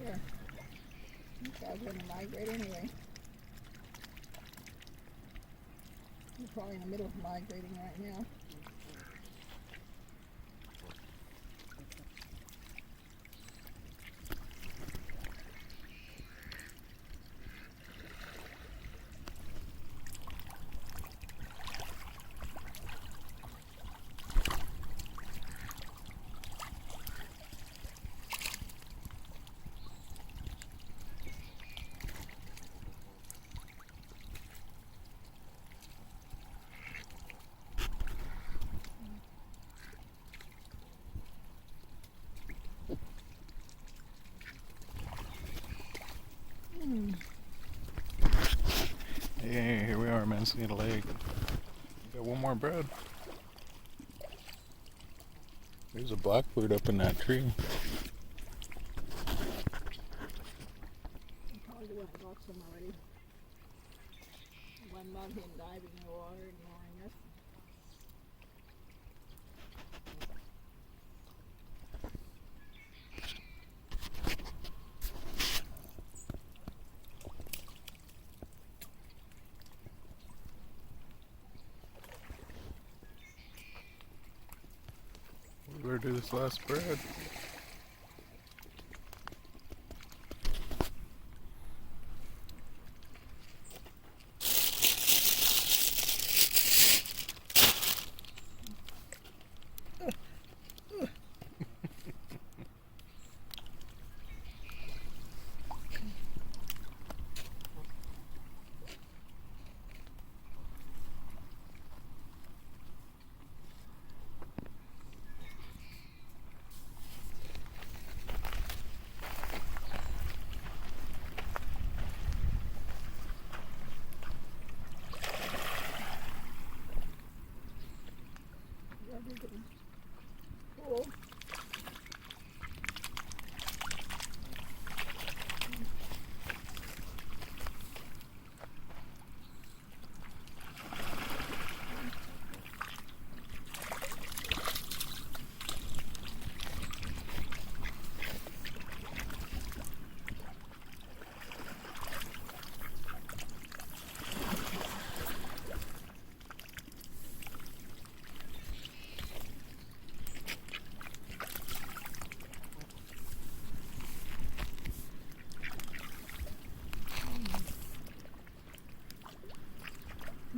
here. These guys are going to migrate anyway. They're probably in the middle of migrating right now. Hey, here we are, Manzanita Lake. Got one more bird. There's a blackbird up in that tree. Probably the one that got some already. One mug him diving in the water, ignoring us. We better do this last bird. Cool.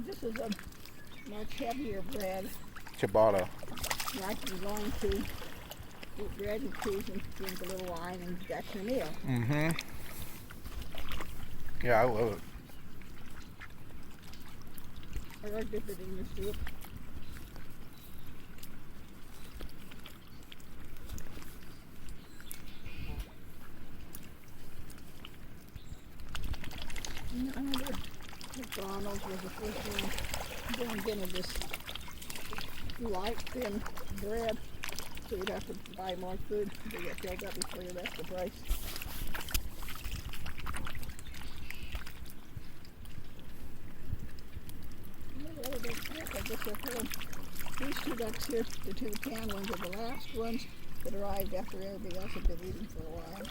This is a much heavier bread. Ciabatta. Like you're going to eat bread and cheese and drink a little wine and that's your meal. Mm-hmm. Yeah, I love it. There are different in this soup. I know McDonald's was the first one that invented this light thin bread, so you'd have to buy more food to get filled up before you left the place. These two ducks here, the two tan ones, are the last ones that arrived after everybody else had been eating for a while.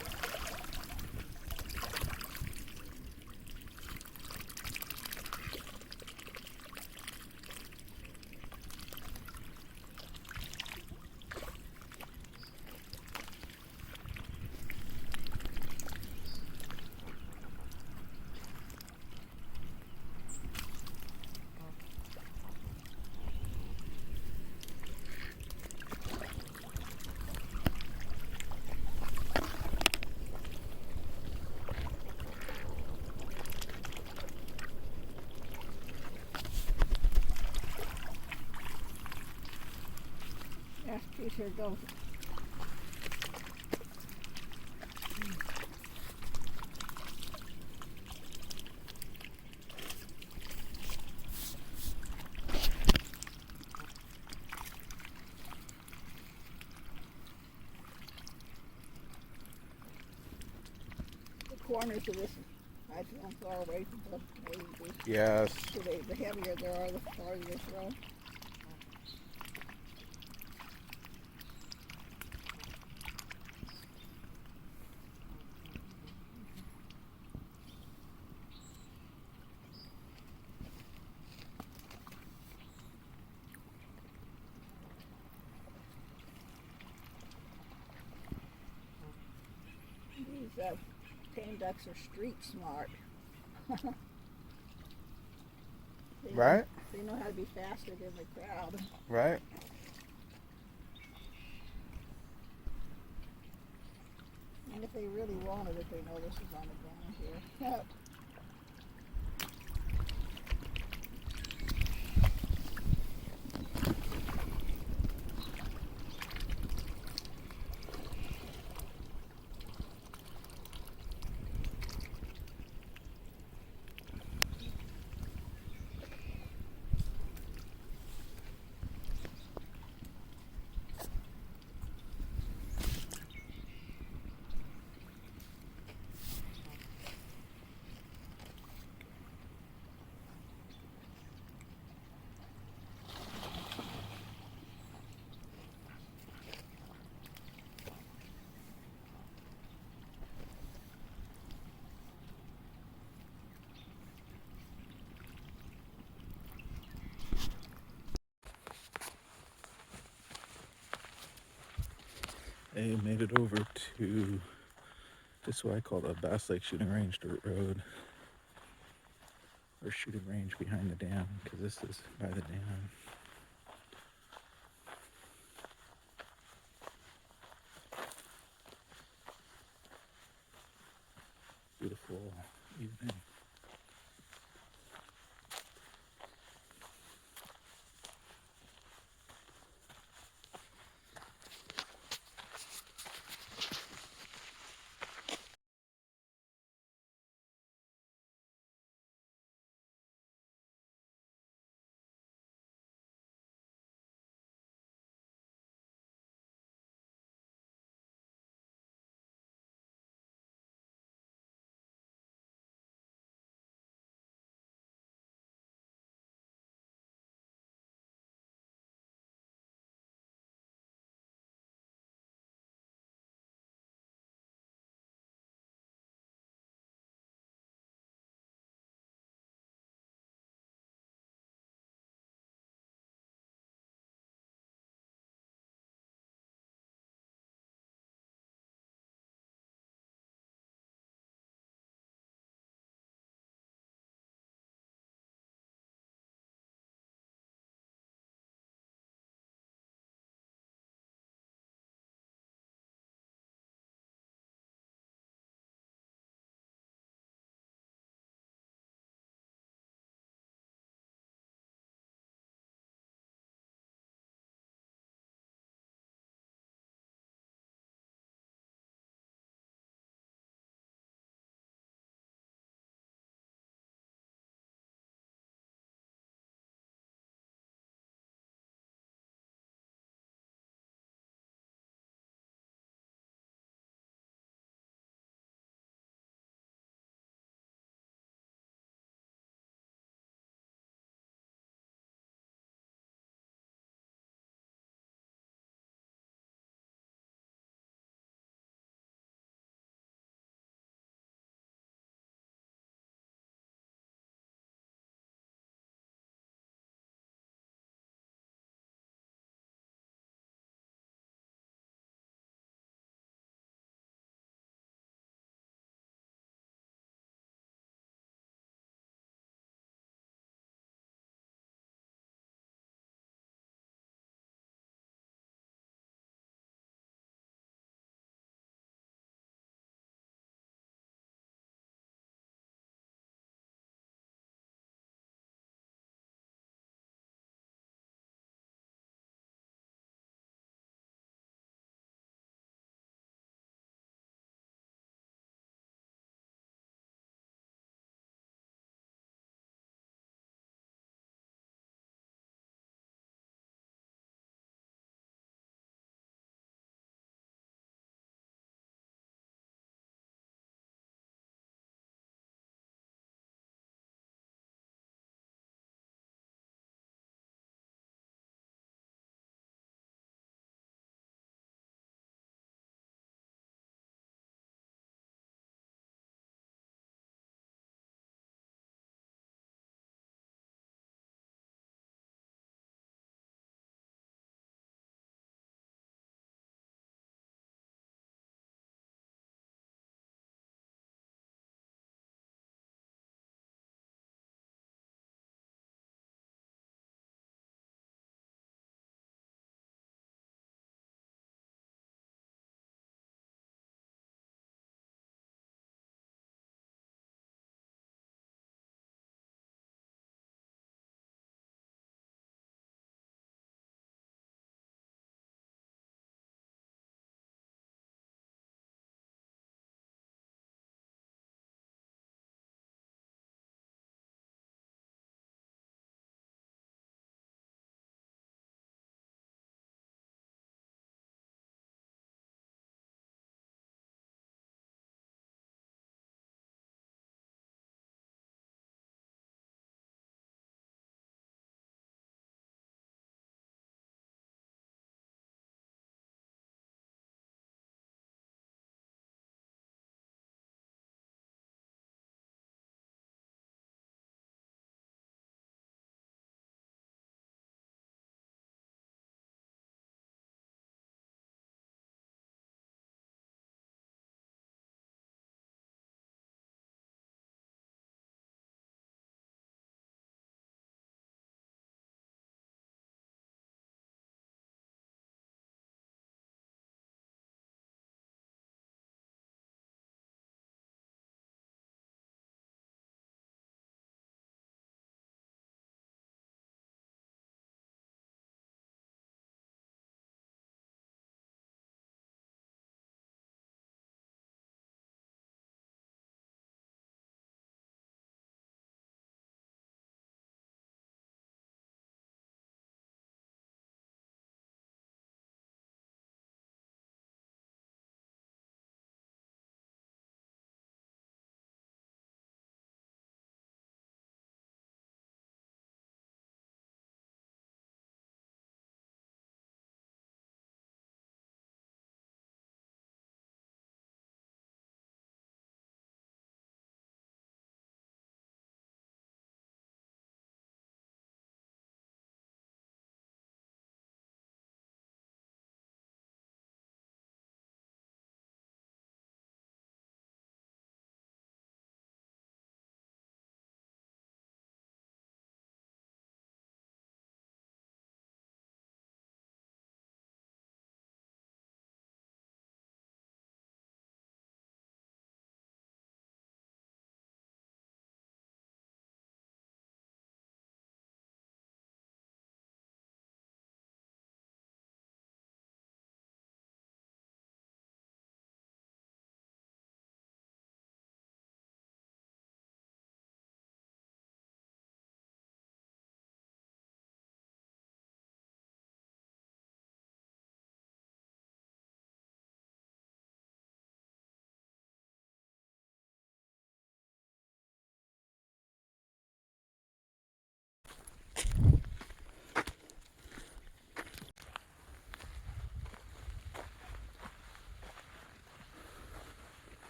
Yeah, geez, here it goes. The corners of this, I feel far away from the babies. Yes. So the heavier they are, the farther they throw. The tame ducks are street smart. They know- Right? They know how to be faster than the crowd. Right? And if they really wanted it, they know this is on the ground here. They made it over to this what I call the Bass Lake Shooting Range dirt road, or shooting range behind the dam, because this is by the dam. Beautiful evening.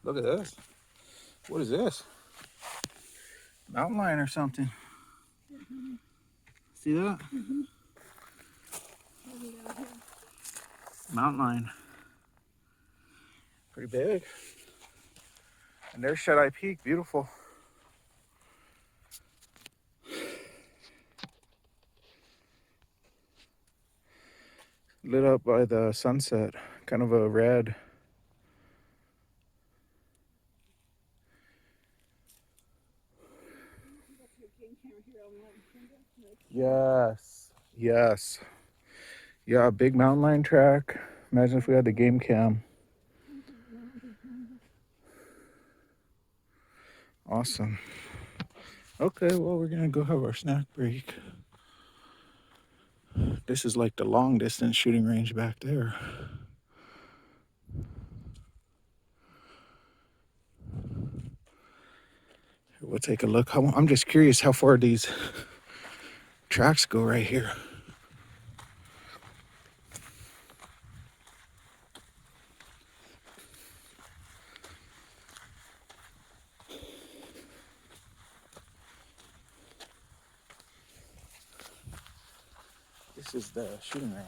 Look at this. What is this? Mountain lion or something. See that? Mountain lion. Pretty big. And there's Shut Eye Peak. Beautiful. Lit up by the sunset. Kind of a red. Yes. Yes. Yeah, big mountain lion track. Imagine if we had the game cam. Awesome. Okay, well, we're gonna go have our snack break. This is like the long distance shooting range back there. We'll take a look. I'm just curious how far these tracks go right here. This is the shooting range.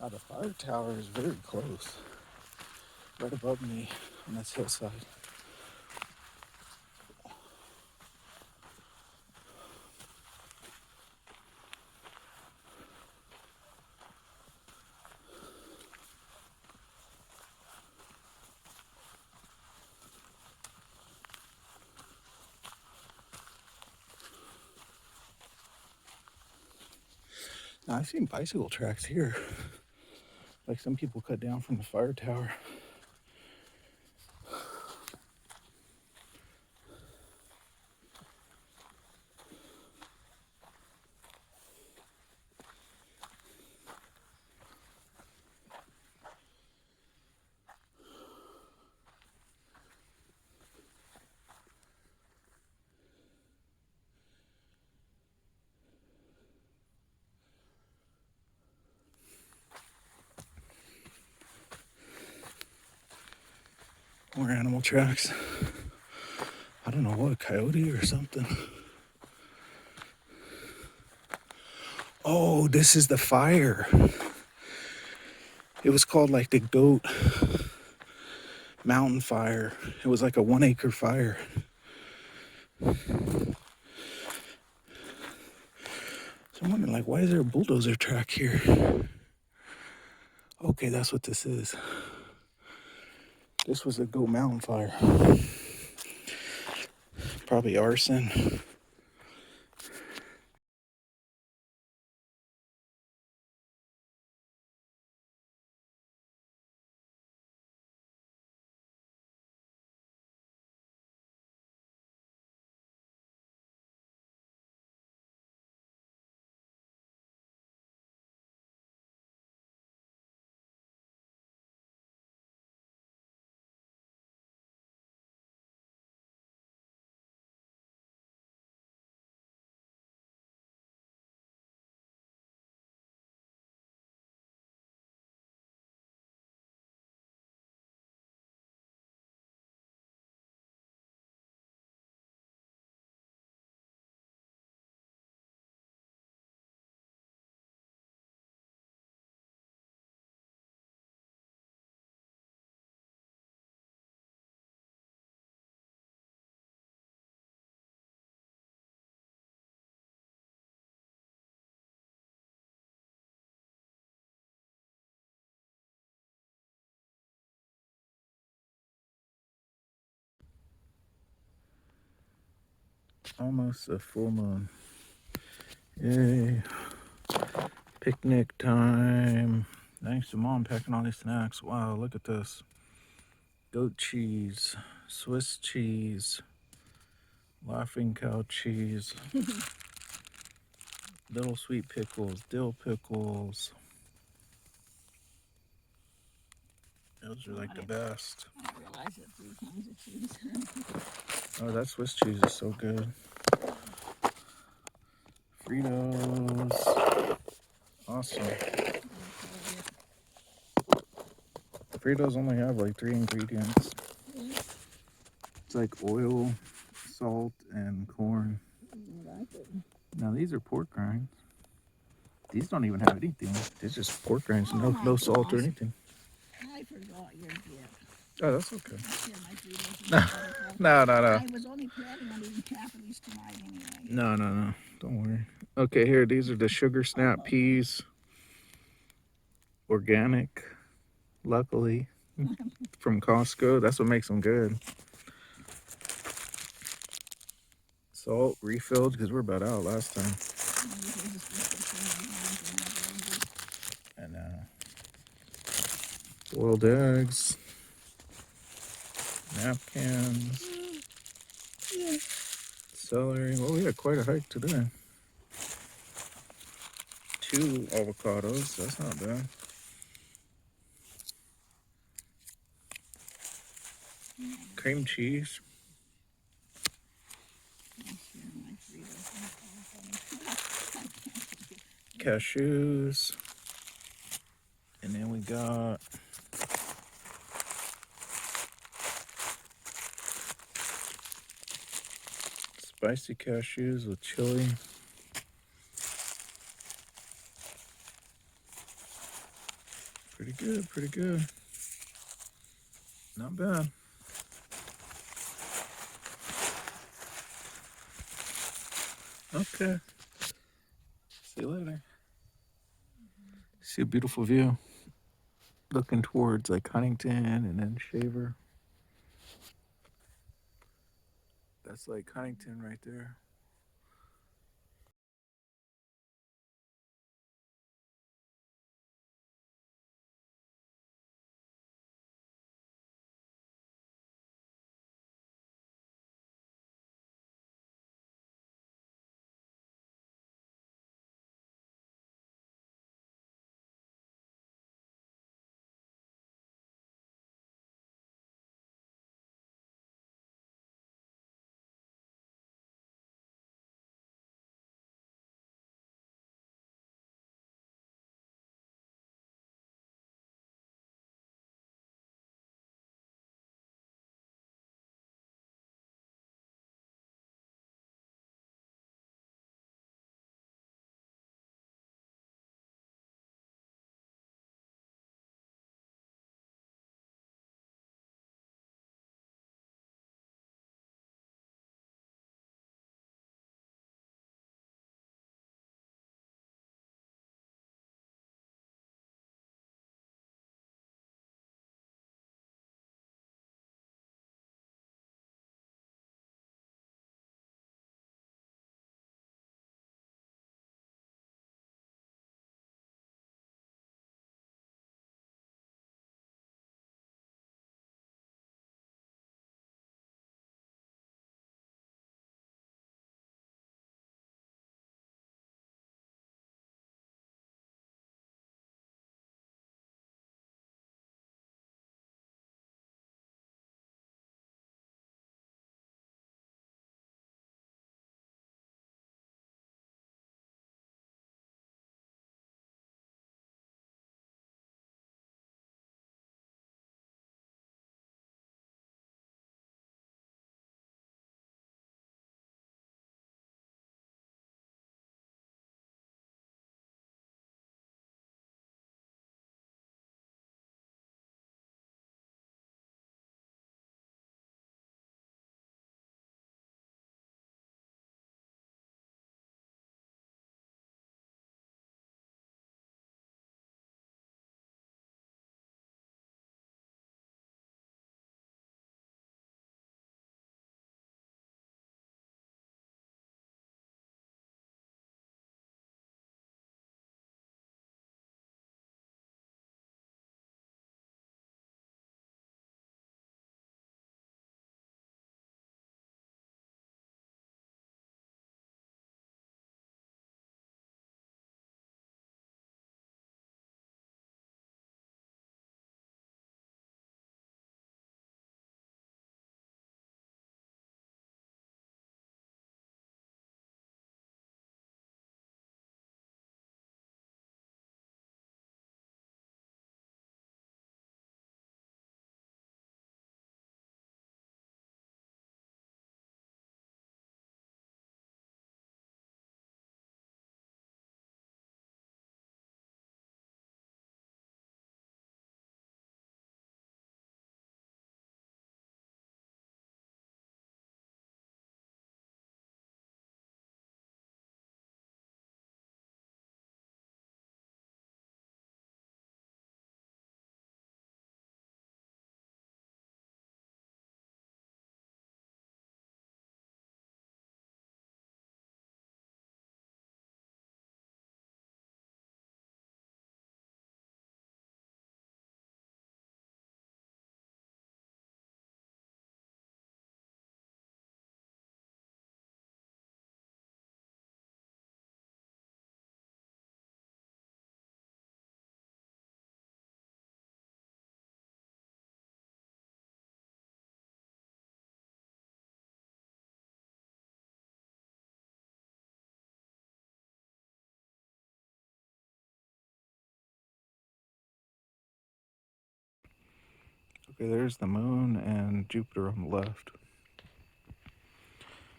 Now the fire tower is very close, right above me on this hillside. Now I've seen bicycle tracks here, like some people cut down from the fire tower. More animal tracks. I don't know what, coyote or something. Oh, this is the fire. It was called like the Goat Mountain Fire. It was like a 1 acre fire. So I'm wondering, like, why is there a bulldozer track here? Okay, that's what this is. This was a Goat Mountain Fire. Probably arson. Almost a full moon. Yay. Picnic time. Thanks to Mom packing all these snacks. Wow, look at this. Goat cheese, Swiss cheese, Laughing Cow cheese, little sweet pickles, dill pickles. Those are like the best. I didn't realize that 3 kinds of cheese. Oh, that Swiss cheese is so good. Fritos. Awesome. Fritos only have like 3 ingredients. It's like oil, salt, and corn. Now these are pork rinds. These don't even have anything. They're just pork rinds. No salt or anything. I forgot your gift. Oh, that's okay. Share my Fritos. No. I was only planning on eating half of these tonight anyway. No. Don't worry. Okay, here. These are the sugar snap peas. Organic. Luckily. From Costco. That's what makes them good. Salt refilled because we're about out last time. And boiled eggs, napkins, celery. Well, we had quite a hike today. 2 avocados. That's not bad. Cream cheese. Cashews. And then we got spicy cashews with chili. Pretty good. Not bad. Okay. See you later. See a beautiful view. Looking towards like Huntington and then Shaver. That's like Huntington right there. Okay, there's the moon and Jupiter on the left.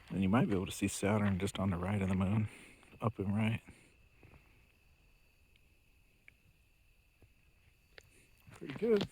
And you might be able to see Saturn just on the right of the moon, up and right. Pretty good.